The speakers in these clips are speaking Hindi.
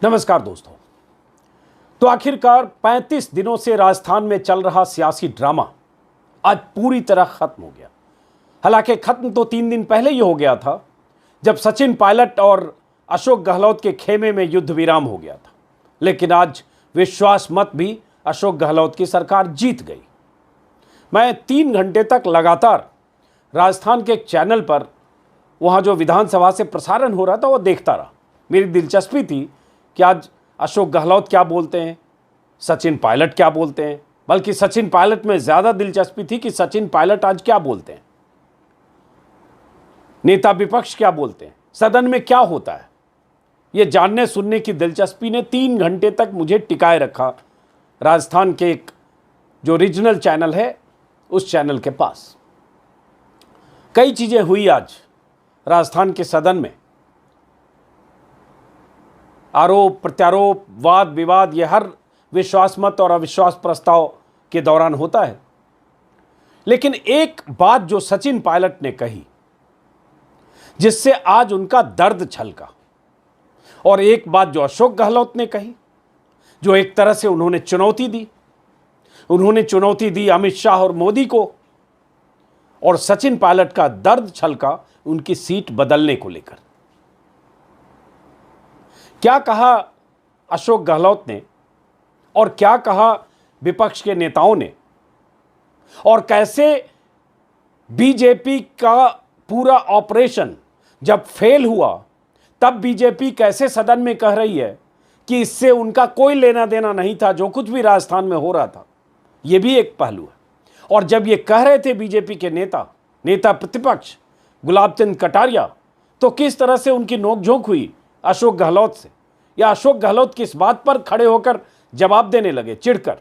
नमस्कार दोस्तों। तो आखिरकार 35 दिनों से राजस्थान में चल रहा सियासी ड्रामा आज पूरी तरह खत्म हो गया। हालांकि खत्म तो 3 दिन पहले ही हो गया था, जब सचिन पायलट और अशोक गहलोत के खेमे में युद्ध विराम हो गया था। लेकिन आज विश्वास मत भी अशोक गहलोत की सरकार जीत गई। मैं 3 घंटे तक लगातार राजस्थान के एक चैनल पर वहाँ जो विधानसभा से प्रसारण हो रहा था वो देखता रहा। मेरी दिलचस्पी थी कि आज अशोक गहलोत क्या बोलते हैं, सचिन पायलट क्या बोलते हैं। बल्कि सचिन पायलट में ज़्यादा दिलचस्पी थी कि सचिन पायलट आज क्या बोलते हैं, नेता विपक्ष क्या बोलते हैं, सदन में क्या होता है। ये जानने सुनने की दिलचस्पी ने 3 घंटे तक मुझे टिकाए रखा राजस्थान के एक जो रीजनल चैनल है उस चैनल के पास। कई चीज़ें हुई आज राजस्थान के सदन में। आरोप प्रत्यारोप, वाद विवाद, ये हर विश्वास मत और अविश्वास प्रस्ताव के दौरान होता है। लेकिन एक बात जो सचिन पायलट ने कही जिससे आज उनका दर्द छलका, और एक बात जो अशोक गहलोत ने कही जो एक तरह से उन्होंने चुनौती दी अमित शाह और मोदी को, और सचिन पायलट का दर्द छलका उनकी सीट बदलने को लेकर। क्या कहा अशोक गहलोत ने और क्या कहा विपक्ष के नेताओं ने, और कैसे बीजेपी का पूरा ऑपरेशन जब फेल हुआ तब बीजेपी कैसे सदन में कह रही है कि इससे उनका कोई लेना देना नहीं था जो कुछ भी राजस्थान में हो रहा था। यह भी एक पहलू है। और जब ये कह रहे थे बीजेपी के नेता प्रतिपक्ष गुलाब चंद कटारिया, तो किस तरह से उनकी नोकझोंक हुई अशोक गहलोत से, या अशोक गहलोत किस बात पर खड़े होकर जवाब देने लगे चिढ़कर,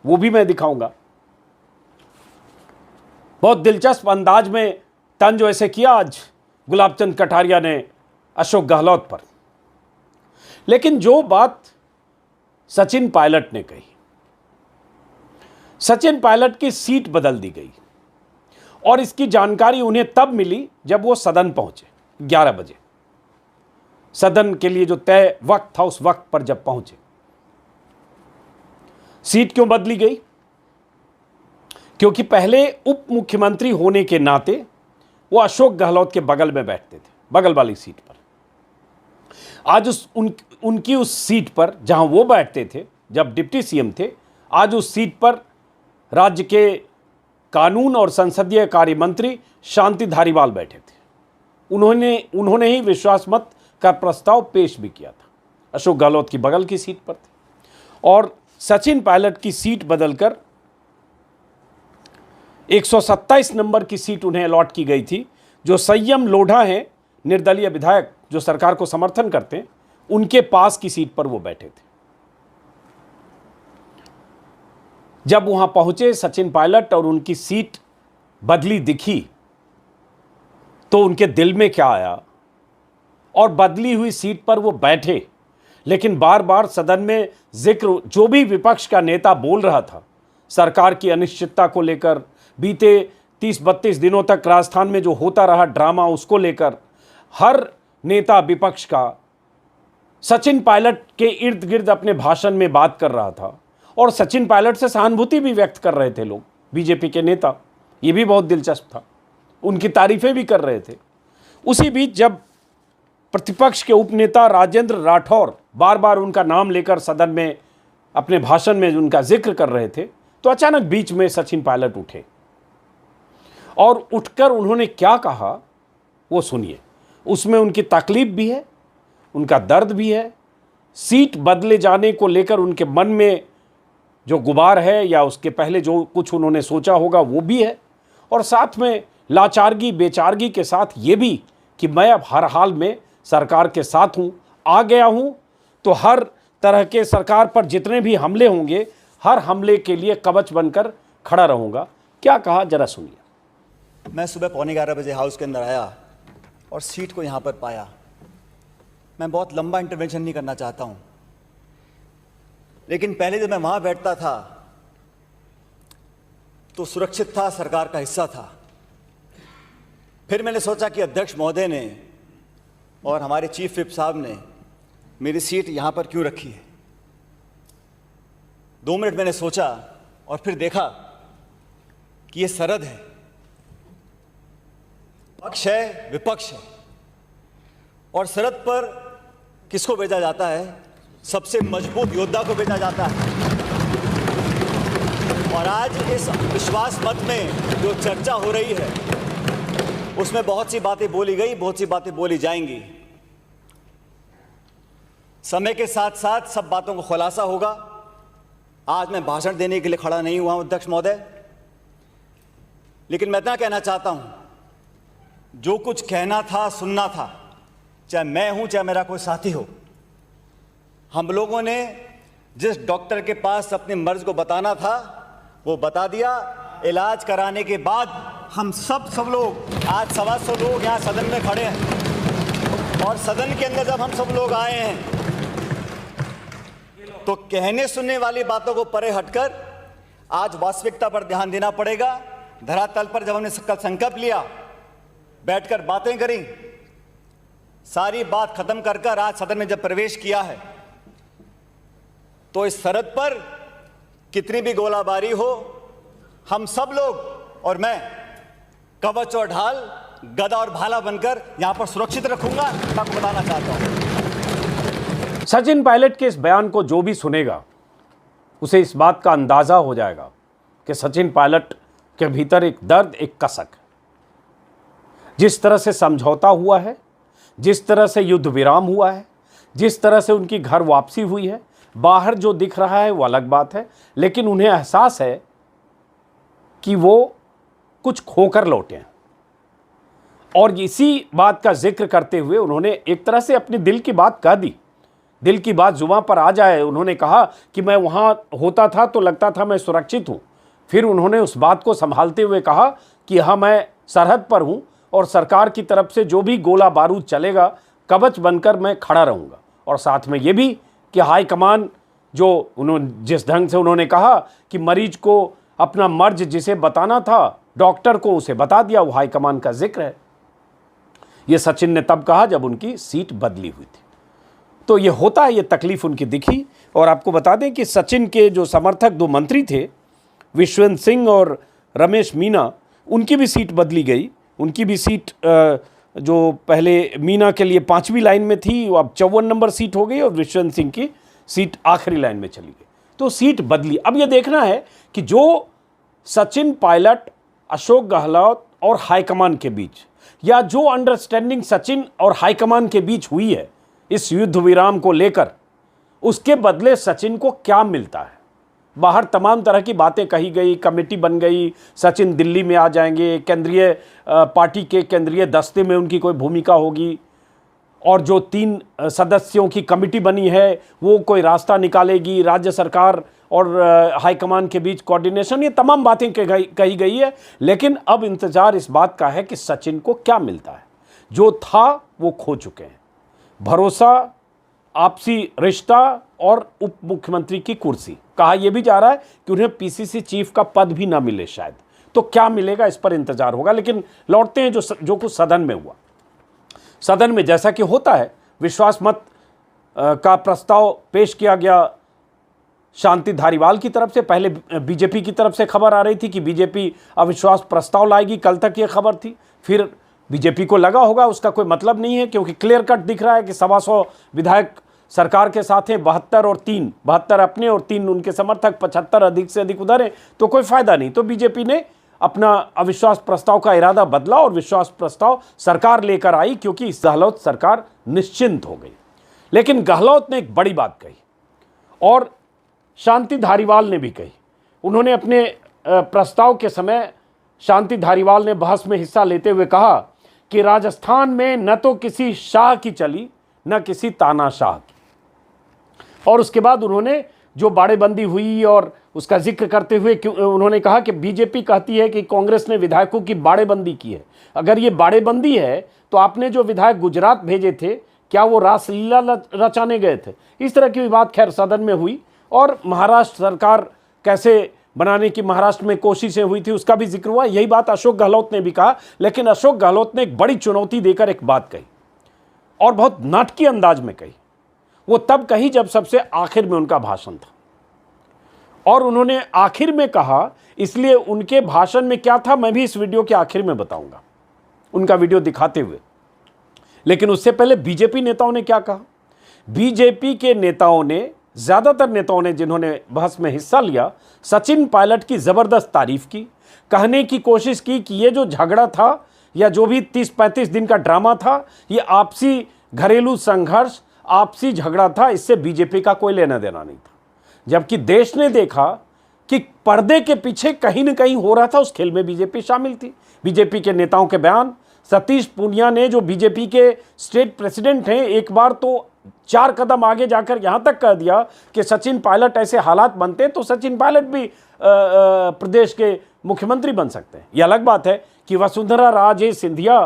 वो भी मैं दिखाऊंगा। बहुत दिलचस्प अंदाज में तंज ऐसे किया आज गुलाब चंद कटारिया ने अशोक गहलोत पर। लेकिन जो बात सचिन पायलट ने कही, सचिन पायलट की सीट बदल दी गई, और इसकी जानकारी उन्हें तब मिली जब वो सदन पहुंचे 11 बजे। सदन के लिए जो तय वक्त था उस वक्त पर जब पहुंचे। सीट क्यों बदली गई? क्योंकि पहले उप मुख्यमंत्री होने के नाते वो अशोक गहलोत के बगल में बैठते थे, बगल वाली सीट पर। आज उनकी उस सीट पर जहां वो बैठते थे जब डिप्टी सीएम थे, आज उस सीट पर राज्य के कानून और संसदीय कार्य मंत्री शांति धारीवाल बैठे थे। उन्होंने ही विश्वास मत का प्रस्ताव पेश भी किया था। अशोक गहलोत की बगल की सीट पर थे, और सचिन पायलट की सीट बदलकर 127 नंबर की सीट उन्हें अलॉट की गई थी। जो संयम लोढ़ा हैं, निर्दलीय विधायक जो सरकार को समर्थन करते हैं, उनके पास की सीट पर वो बैठे थे। जब वहां पहुंचे सचिन पायलट और उनकी सीट बदली दिखी तो उनके दिल में क्या आया, और बदली हुई सीट पर वो बैठे। लेकिन बार बार सदन में जिक्र जो भी विपक्ष का नेता बोल रहा था सरकार की अनिश्चितता को लेकर, बीते 30-32 दिनों तक राजस्थान में जो होता रहा ड्रामा उसको लेकर, हर नेता विपक्ष का सचिन पायलट के इर्द गिर्द अपने भाषण में बात कर रहा था, और सचिन पायलट से सहानुभूति भी व्यक्त कर रहे थे लोग, बीजेपी के नेता। ये भी बहुत दिलचस्प था, उनकी तारीफें भी कर रहे थे। उसी बीच जब प्रतिपक्ष के उपनेता राजेंद्र राठौर बार बार उनका नाम लेकर सदन में अपने भाषण में उनका जिक्र कर रहे थे, तो अचानक बीच में सचिन पायलट उठे, और उठकर उन्होंने क्या कहा वो सुनिए। उसमें उनकी तकलीफ भी है, उनका दर्द भी है, सीट बदले जाने को लेकर उनके मन में जो गुबार है या उसके पहले जो कुछ उन्होंने सोचा होगा वो भी है, और साथ में लाचारगी बेचारगी के साथ ये भी कि मैं अब हर हाल में सरकार के साथ हूँ, आ गया हूँ, तो हर तरह के सरकार पर जितने भी हमले होंगे हर हमले के लिए कवच बनकर खड़ा रहूँगा। क्या कहा जरा सुनिए। मैं सुबह 11:15 बजे हाउस के अंदर आया और सीट को यहाँ पर पाया। मैं बहुत लंबा इंटरवेंशन नहीं करना चाहता हूँ, लेकिन पहले जब मैं वहाँ बैठता था तो सुरक्षित था, सरकार का हिस्सा था। फिर मैंने सोचा कि अध्यक्ष महोदय ने और हमारे चीफ विप साहब ने मेरी सीट यहाँ पर क्यों रखी है। 2 मिनट मैंने सोचा और फिर देखा कि ये सरहद है, पक्ष है, विपक्ष है, और सरहद पर किसको भेजा जाता है? सबसे मजबूत योद्धा को भेजा जाता है। और आज इस विश्वास मत में जो चर्चा हो रही है उसमें बहुत सी बातें बोली गई, बहुत सी बातें बोली जाएंगी। समय के साथ साथ सब बातों को खुलासा होगा। आज मैं भाषण देने के लिए खड़ा नहीं हुआ हूं अध्यक्ष महोदय, लेकिन मैं इतना कहना चाहता हूं, जो कुछ कहना था, सुनना था, चाहे मैं हूं चाहे मेरा कोई साथी हो, हम लोगों ने जिस डॉक्टर के पास अपने मर्ज को बताना था वो बता दिया। इलाज कराने के बाद हम सब लोग, आज 125 लोग यहाँ सदन में खड़े हैं, और सदन के अंदर जब हम सब लोग आए हैं तो कहने सुनने वाली बातों को परे हटकर आज वास्तविकता पर ध्यान देना पड़ेगा। धरातल पर जब हमने कल संकल्प लिया, बैठकर बातें करी, सारी बात खत्म कर आज सदन में जब प्रवेश किया है, तो इस सरहद पर कितनी भी गोलाबारी हो, हम सब लोग और मैं कवच और ढाल, गदा और भाला बनकर यहां पर सुरक्षित रखूंगा। मैं आपको बताना चाहता हूं। सचिन पायलट के इस बयान को जो भी सुनेगा उसे इस बात का अंदाजा हो जाएगा कि सचिन पायलट के भीतर एक दर्द, एक कसक। जिस तरह से समझौता हुआ है, जिस तरह से युद्ध विराम हुआ है, जिस तरह से उनकी घर वापसी हुई है, बाहर जो दिख रहा है वो अलग बात है, लेकिन उन्हें एहसास है कि वो कुछ खोकर लौटे हैं। और इसी बात का जिक्र करते हुए उन्होंने एक तरह से अपनी दिल की बात कह दी। दिल की बात जुबान पर आ जाए, उन्होंने कहा कि मैं वहाँ होता था तो लगता था मैं सुरक्षित हूँ। फिर उन्होंने उस बात को संभालते हुए कहा कि हाँ, मैं सरहद पर हूँ और सरकार की तरफ से जो भी गोला बारूद चलेगा, कवच बनकर मैं खड़ा रहूँगा। और साथ में ये भी कि हाईकमान जो उन्होंने जिस ढंग से उन्होंने कहा कि मरीज को अपना मर्ज जिसे बताना था डॉक्टर को, उसे बता दिया, वो हाईकमान का जिक्र है। ये सचिन ने तब कहा जब उनकी सीट बदली हुई थी। तो ये होता है, ये तकलीफ उनकी दिखी। और आपको बता दें कि सचिन के जो समर्थक 2 मंत्री थे, विश्वंत सिंह और रमेश मीना, उनकी भी सीट बदली गई। उनकी भी सीट जो पहले मीना के लिए 5वीं लाइन में थी, वो अब 54 नंबर सीट हो गई और विश्वंत सिंह की सीट आखिरी लाइन में चली गई। तो सीट बदली। अब ये देखना है कि जो सचिन पायलट, अशोक गहलोत और हाईकमान के बीच, या जो अंडरस्टैंडिंग सचिन और हाईकमान के बीच हुई है इस युद्ध विराम को लेकर, उसके बदले सचिन को क्या मिलता है। बाहर तमाम तरह की बातें कही गई, कमेटी बन गई, सचिन दिल्ली में आ जाएंगे, केंद्रीय पार्टी के केंद्रीय दस्ते में उनकी कोई भूमिका होगी, और जो 3 सदस्यों की कमेटी बनी है वो कोई रास्ता निकालेगी, राज्य सरकार और हाईकमान के बीच कोऑर्डिनेशन, ये तमाम बातें कही गई है। लेकिन अब इंतजार इस बात का है कि सचिन को क्या मिलता है। जो था वो खो चुके हैं, भरोसा, आपसी रिश्ता और उप मुख्यमंत्री की कुर्सी। कहा यह भी जा रहा है कि उन्हें पीसीसी चीफ का पद भी ना मिले शायद। तो क्या मिलेगा इस पर इंतजार होगा। लेकिन लौटते हैं जो कुछ सदन में हुआ। सदन में जैसा कि होता है, विश्वास मत का प्रस्ताव पेश किया गया शांति धारीवाल की तरफ से। पहले बीजेपी की तरफ से खबर आ रही थी कि बीजेपी अविश्वास प्रस्ताव लाएगी, कल तक ये खबर थी। फिर बीजेपी को लगा होगा उसका कोई मतलब नहीं है, क्योंकि क्लियर कट दिख रहा है कि 125 विधायक सरकार के साथ हैं, 72 और 3, 72 अपने और 3 उनके समर्थक, 75 अधिक से अधिक उधर हैं, तो कोई फायदा नहीं। तो बीजेपी ने अपना अविश्वास प्रस्ताव का इरादा बदला और विश्वास प्रस्ताव सरकार लेकर आई, क्योंकि गहलोत सरकार निश्चिंत हो गई। लेकिन गहलोत ने एक बड़ी बात कही और शांति धारीवाल ने भी कही। उन्होंने अपने प्रस्ताव के समय शांति धारीवाल ने बहस में हिस्सा लेते हुए कहा कि राजस्थान में न तो किसी शाह की चली न किसी तानाशाह की। और उसके बाद उन्होंने जो बाड़ेबंदी हुई और उसका जिक्र करते हुए उन्होंने कहा कि बीजेपी कहती है कि कांग्रेस ने विधायकों की बाड़ेबंदी की है। अगर ये बाड़ेबंदी है तो आपने जो विधायक गुजरात भेजे थे, क्या वो रासलीला रचाने गए थे? इस तरह की भी बात खैर सदन में हुई। और महाराष्ट्र सरकार कैसे बनाने की महाराष्ट्र में कोशिशें हुई थी उसका भी जिक्र हुआ। यही बात अशोक गहलोत ने भी कहा। लेकिन अशोक गहलोत ने एक बड़ी चुनौती देकर एक बात कही और बहुत नाटकीय अंदाज में कही। वो तब कही जब सबसे आखिर में उनका भाषण था, और उन्होंने आखिर में कहा, इसलिए उनके भाषण में क्या था मैं भी इस वीडियो के आखिर में बताऊंगा, उनका वीडियो दिखाते हुए। लेकिन उससे पहले बीजेपी नेताओं ने क्या कहा। बीजेपी के नेताओं ने, ज्यादातर नेताओं ने जिन्होंने बहस में हिस्सा लिया, सचिन पायलट की जबरदस्त तारीफ की, कहने की कोशिश की कि ये जो झगड़ा था या जो भी 30-35 दिन का ड्रामा था, ये आपसी घरेलू संघर्ष, आपसी झगड़ा था, इससे बीजेपी का कोई लेना देना नहीं था। जबकि देश ने देखा कि पर्दे के पीछे कहीं न कहीं हो रहा था, उस खेल में बीजेपी शामिल थी। बीजेपी के नेताओं के बयान, सतीश पूनिया ने जो बीजेपी के स्टेट प्रेसिडेंट हैं, एक बार तो 4 कदम आगे जाकर यहां तक कह दिया कि सचिन पायलट ऐसे हालात बनते तो सचिन पायलट भी प्रदेश के मुख्यमंत्री बन सकते हैं। यह अलग बात है कि वसुंधरा राजे सिंधिया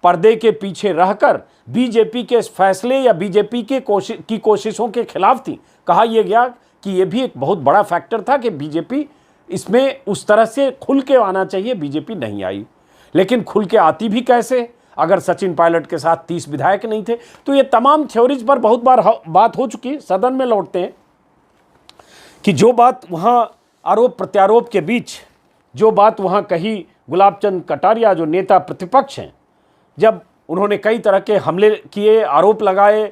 पर्दे के पीछे रहकर बीजेपी के इस फैसले या बीजेपी की कोशिशों के खिलाफ थी। कहा यह गया कि यह भी एक बहुत बड़ा फैक्टर था कि बीजेपी इसमें उस तरह से खुल के आना चाहिए, बीजेपी नहीं आई। लेकिन खुल के आती भी कैसे अगर सचिन पायलट के साथ 30 विधायक नहीं थे। तो ये तमाम थ्योरीज पर बहुत बार बात हो चुकी। सदन में लौटते हैं कि जो बात वहां आरोप प्रत्यारोप के बीच जो बात वहां कही गुलाब चंद कटारिया जो नेता प्रतिपक्ष हैं, जब उन्होंने कई तरह के हमले किए, आरोप लगाए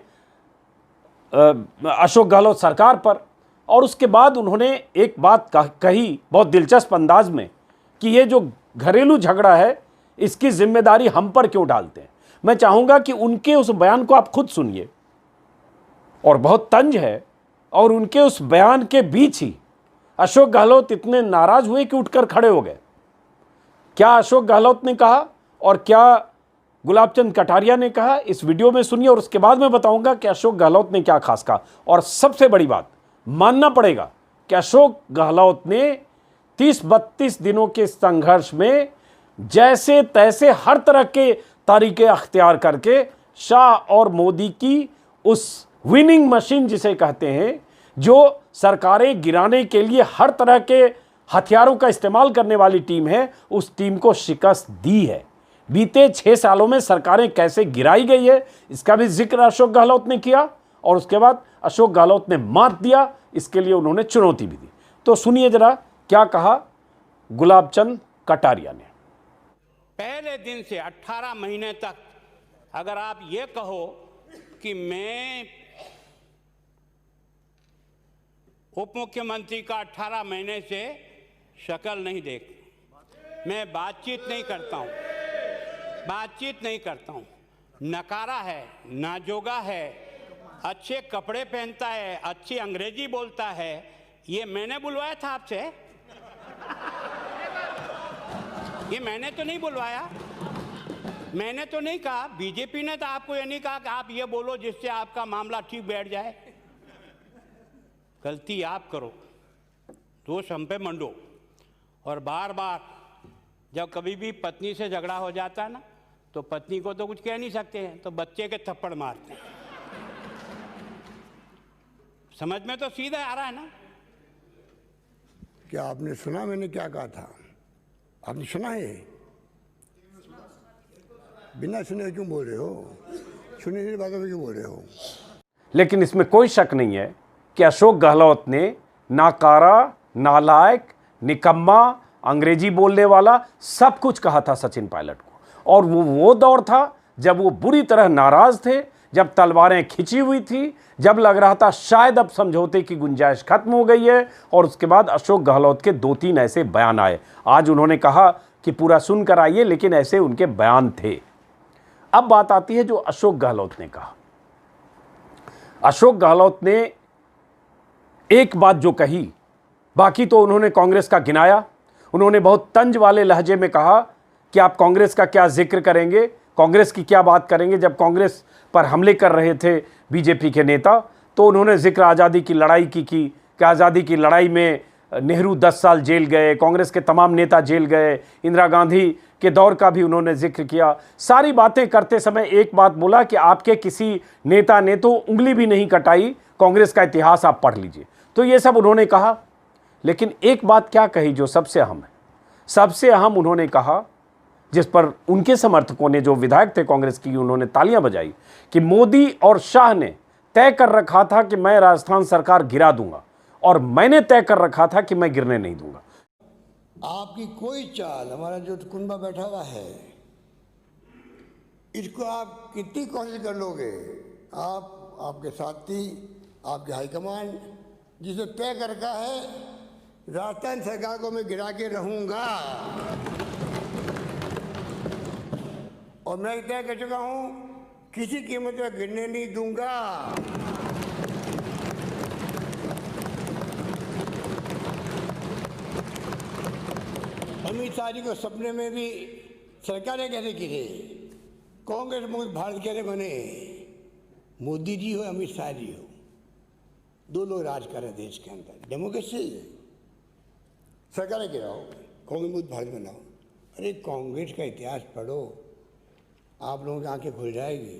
अशोक गहलोत सरकार पर, और उसके बाद उन्होंने एक बात कही बहुत दिलचस्प अंदाज में कि ये जो घरेलू झगड़ा है इसकी जिम्मेदारी हम पर क्यों डालते हैं। मैं चाहूंगा कि उनके उस बयान को आप खुद सुनिए, और बहुत तंज है। और उनके उस बयान के बीच ही अशोक गहलोत इतने नाराज हुए कि उठकर खड़े हो गए। क्या अशोक गहलोत ने कहा और क्या गुलाब चंद कटारिया ने कहा, इस वीडियो में सुनिए, और उसके बाद मैं बताऊंगा कि अशोक गहलोत ने क्या खास कहा। और सबसे बड़ी बात मानना पड़ेगा कि अशोक गहलोत ने 30-32 दिनों के संघर्ष में जैसे तैसे हर तरह के तरीके अख्तियार करके शाह और मोदी की उस विनिंग मशीन जिसे कहते हैं, जो सरकारें गिराने के लिए हर तरह के हथियारों का इस्तेमाल करने वाली टीम है, उस टीम को शिकस्त दी है। बीते 6 सालों में सरकारें कैसे गिराई गई है इसका भी जिक्र अशोक गहलोत ने किया, और उसके बाद अशोक गहलोत ने मात दिया, इसके लिए उन्होंने चुनौती भी दी। तो सुनिए जरा क्या कहा गुलाब चंद कटारिया ने। पहले दिन से 18 महीने तक अगर आप ये कहो कि मैं उप मुख्यमंत्री का 18 महीने से शक्ल नहीं देख, मैं बातचीत नहीं करता हूं, नकारा है, नाजोगा है, अच्छे कपड़े पहनता है, अच्छी अंग्रेजी बोलता है, ये मैंने बुलवाया था आपसे? ये मैंने तो नहीं बुलवाया, मैंने तो नहीं कहा, बीजेपी ने तो आपको ये नहीं कहा कि आप ये बोलो जिससे आपका मामला ठीक बैठ जाए। गलती आप करो, दोष हम पे मंडो, और बार बार जब कभी भी पत्नी से झगड़ा हो जाता है ना, तो पत्नी को तो कुछ कह नहीं सकते हैं, तो बच्चे के थप्पड़ मारते हैं। समझ में तो सीधा आ रहा है ना। क्या आपने सुना मैंने क्या कहा था? आपने सुना है? बिना सुने क्यों बोल रहे हो? सुनी हुई बातों में क्यों बोल रहे हो? लेकिन इसमें कोई शक नहीं है कि अशोक गहलोत ने नाकारा, नालायक, निकम्मा, अंग्रेजी बोलने वाला सब कुछ कहा था सचिन पायलट को। और वो दौर था जब वो बुरी तरह नाराज थे, जब तलवारें खिंची हुई थी, जब लग रहा था शायद अब समझौते की गुंजाइश खत्म हो गई है। और उसके बाद अशोक गहलोत के 2-3 ऐसे बयान आए। आज उन्होंने कहा कि पूरा सुनकर आइए, लेकिन ऐसे उनके बयान थे। अब बात आती है जो अशोक गहलोत ने कहा। अशोक गहलोत ने एक बात जो कही, बाकी तो उन्होंने कांग्रेस का गिनाया। उन्होंने बहुत तंज वाले लहजे में कहा कि आप कांग्रेस का क्या जिक्र करेंगे, कांग्रेस की क्या बात करेंगे। जब कांग्रेस पर हमले कर रहे थे बीजेपी के नेता, तो उन्होंने जिक्र आज़ादी की लड़ाई की कि आज़ादी की लड़ाई में नेहरू 10 साल जेल गए, कांग्रेस के तमाम नेता जेल गए, इंदिरा गांधी के दौर का भी उन्होंने जिक्र किया। सारी बातें करते समय एक बात बोला कि आपके किसी नेता ने तो उंगली भी नहीं कटाई, कांग्रेस का इतिहास आप पढ़ लीजिए। तो ये सब उन्होंने कहा। लेकिन एक बात क्या कही जो सबसे अहम है, सबसे अहम उन्होंने कहा, जिस पर उनके समर्थकों ने, जो विधायक थे कांग्रेस की, उन्होंने तालियां बजाई, कि मोदी और शाह ने तय कर रखा था कि मैं राजस्थान सरकार गिरा दूंगा, और मैंने तय कर रखा था कि मैं गिरने नहीं दूंगा। आपकी कोई चाल, हमारा जो कुनबा बैठा हुआ है, इसको आप कितनी कोशिश कर लोगे, आप, आपके साथी, आपके हाईकमान, जिसे तय कर रखा है राजस्थान सरकार को मैं गिरा के रहूंगा, और मैं तय कर चुका हूं किसी कीमत पर गिरने नहीं दूंगा। अमित शाह जी को सपने में भी सरकारें कैसे गिरे, कांग्रेस मुक्त भारत कैसे बने, मोदी जी हो अमित शाह जी हो, दो लोग राज कर रहे देश के अंदर, डेमोक्रेसी है, सरकारें गिराओ, कांग्रेस मुक्त भारत बनाओ। अरे कांग्रेस का इतिहास पढ़ो, आप लोगों की आंखें खुल जाएगी,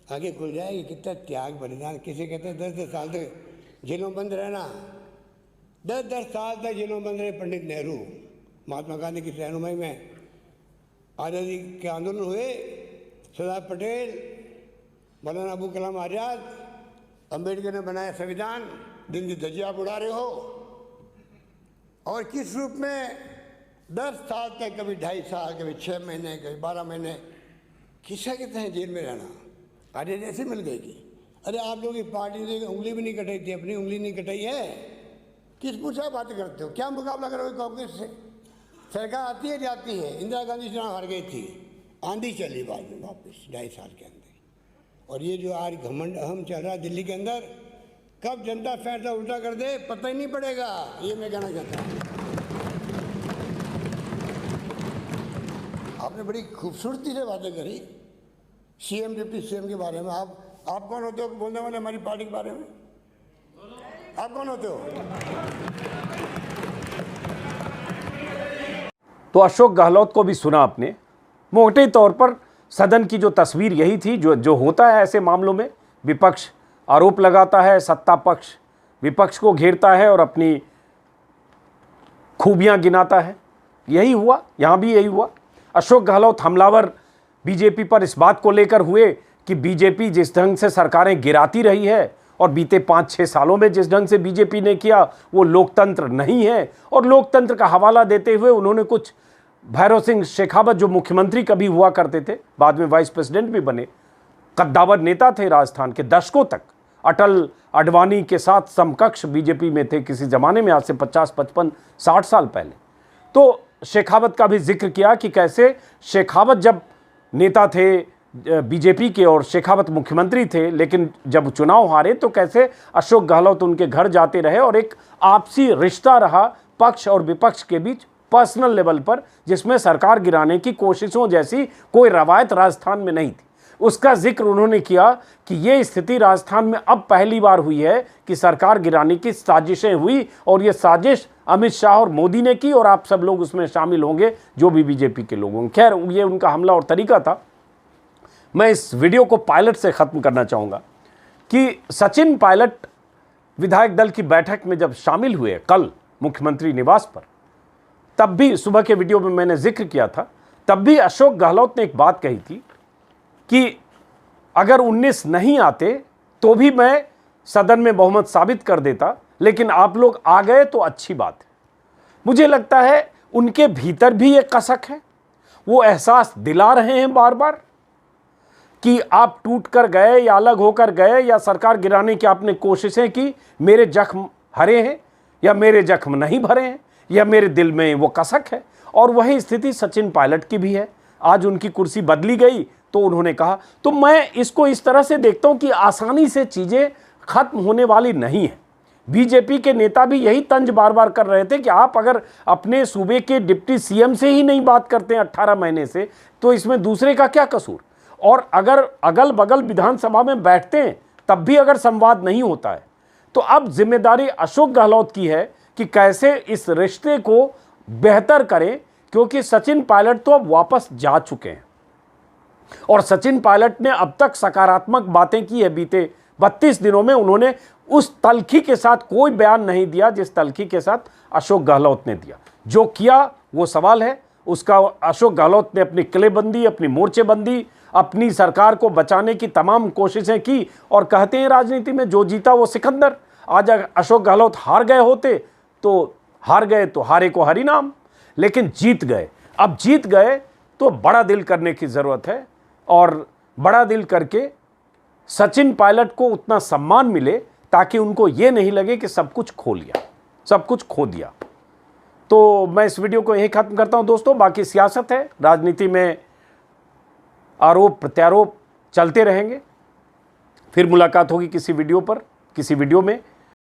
आंखें खुल जाएगी। कितना त्याग बलिदान, किसे कहते हैं 10-10 साल तक जेलों में बंद रहना, 10-10 साल तक जेलों में बंद रहे पंडित नेहरू, महात्मा गांधी की रहनुमाई में आज़ादी के आंदोलन हुए, सरदार पटेल, मौलाना अबुल कलाम आज़ाद, अम्बेडकर ने बनाया संविधान, दिन की धज्जियां आप उड़ा रहे हो, और किस रूप में 10 साल तक, कभी 2.5 साल, कभी 6 महीने, कभी 12 महीने, किसका कहते हैं जेल में रहना, आज़ादी ऐसे मिल गई थी। अरे आप लोगों की पार्टी ने उंगली भी नहीं कटाई थी, अपनी उंगली नहीं कटाई है, किस पूछा बातें करते हो, क्या मुकाबला करोगे कांग्रेस से? सरकार आती है जाती है, इंदिरा गांधी चुनाव हार गई थी, आंधी चली बाद में वापस 2.5 साल के अंदर। और ये जो आज घमंड अहम चल रहा है दिल्ली के अंदर, कब जनता फैसला उल्टा कर दे पता ही नहीं पड़ेगा, ये मैं कहना चाहता हूँ। आपने बड़ी खूबसूरती से बातें करी सीएम डिप्टी सीएम के बारे में। आप कौन होते हो बोलने वाले हमारी पार्टी के बारे में? आप कौन होते हो? तो अशोक गहलोत को भी सुना आपने। मोटे तौर पर सदन की जो तस्वीर यही थी, जो होता है ऐसे मामलों में, विपक्ष आरोप लगाता है, सत्ता पक्ष विपक्ष को घेरता है और अपनी खूबियां गिनाता है। यही हुआ, यहां भी यही हुआ। अशोक गहलोत हमलावर बीजेपी पर इस बात को लेकर हुए कि बीजेपी जिस ढंग से सरकारें गिराती रही है और बीते 5-6 सालों में जिस ढंग से बीजेपी ने किया वो लोकतंत्र नहीं है, और लोकतंत्र का हवाला देते हुए उन्होंने कुछ भैरव सिंह शेखावत, जो मुख्यमंत्री कभी हुआ करते थे, बाद में वाइस प्रेसिडेंट भी बने, कद्दावर नेता थे राजस्थान के दशकों तक, अटल अडवाणी के साथ समकक्ष बीजेपी में थे किसी ज़माने में, आज से 50, 55, 60 साल पहले। तो शेखावत का भी जिक्र किया कि कैसे शेखावत जब नेता थे बीजेपी के और शेखावत मुख्यमंत्री थे, लेकिन जब चुनाव हारे तो कैसे अशोक गहलोत उनके घर जाते रहे और एक आपसी रिश्ता रहा पक्ष और विपक्ष के बीच पर्सनल लेवल पर, जिसमें सरकार गिराने की कोशिशों जैसी कोई रवायत राजस्थान में नहीं थी। उसका जिक्र उन्होंने किया कि ये स्थिति राजस्थान में अब पहली बार हुई है कि सरकार गिराने की साजिशें हुई, और ये साजिश अमित शाह और मोदी ने की, और आप सब लोग उसमें शामिल होंगे जो भी बीजेपी के लोग होंगे। खैर, ये उनका हमला और तरीका था। मैं इस वीडियो को पायलट से ख़त्म करना चाहूँगा कि सचिन पायलट विधायक दल की बैठक में जब शामिल हुए कल मुख्यमंत्री निवास पर, तब भी सुबह के वीडियो में मैंने जिक्र किया था, तब भी अशोक गहलोत ने एक बात कही थी कि अगर 19 नहीं आते तो भी मैं सदन में बहुमत साबित कर देता, लेकिन आप लोग आ गए तो अच्छी बात है। मुझे लगता है उनके भीतर भी एक कसक है, वो एहसास दिला रहे हैं बार बार कि आप टूट कर गए या अलग होकर गए या सरकार गिराने की आपने कोशिशें की, मेरे जख्म हरे हैं या मेरे जख्म नहीं भरे हैं, या मेरे दिल में वो कसक है। और वही स्थिति सचिन पायलट की भी है। आज उनकी कुर्सी बदली गई तो उन्होंने कहा, तो मैं इसको इस तरह से देखता हूं कि आसानी से चीज़ें खत्म होने वाली नहीं है। बीजेपी के नेता भी यही तंज बार बार कर रहे थे कि आप अगर अपने सूबे के डिप्टी सीएम से ही नहीं बात करते हैं 18 महीने से, तो इसमें दूसरे का क्या कसूर? और अगर अगल बगल विधानसभा में बैठते हैं तब भी अगर संवाद नहीं होता है, तो अब जिम्मेदारी अशोक गहलोत की है कि कैसे इस रिश्ते को बेहतर करें, क्योंकि सचिन पायलट तो अब वापस जा चुके हैं और सचिन पायलट ने अब तक सकारात्मक बातें की है। बीते 32 दिनों में उन्होंने उस तलखी के साथ कोई बयान नहीं दिया जिस तलखी के साथ अशोक गहलोत ने दिया। जो किया वो सवाल है उसका। अशोक गहलोत ने अपनी किलेबंदी, अपनी मोर्चेबंदी, अपनी सरकार को बचाने की तमाम कोशिशें की और कहते हैं राजनीति में जो जीता वो सिकंदर। आज अशोक गहलोत हार गए होते तो हारे को हरि नाम, लेकिन जीत गए। अब जीत गए तो बड़ा दिल करने की ज़रूरत है और बड़ा दिल करके सचिन पायलट को उतना सम्मान मिले ताकि उनको ये नहीं लगे कि सब कुछ खो लिया, सब कुछ खो दिया। तो मैं इस वीडियो को यहीं ख़त्म करता हूं दोस्तों। बाकी सियासत है, राजनीति में आरोप प्रत्यारोप चलते रहेंगे। फिर मुलाकात होगी किसी वीडियो में।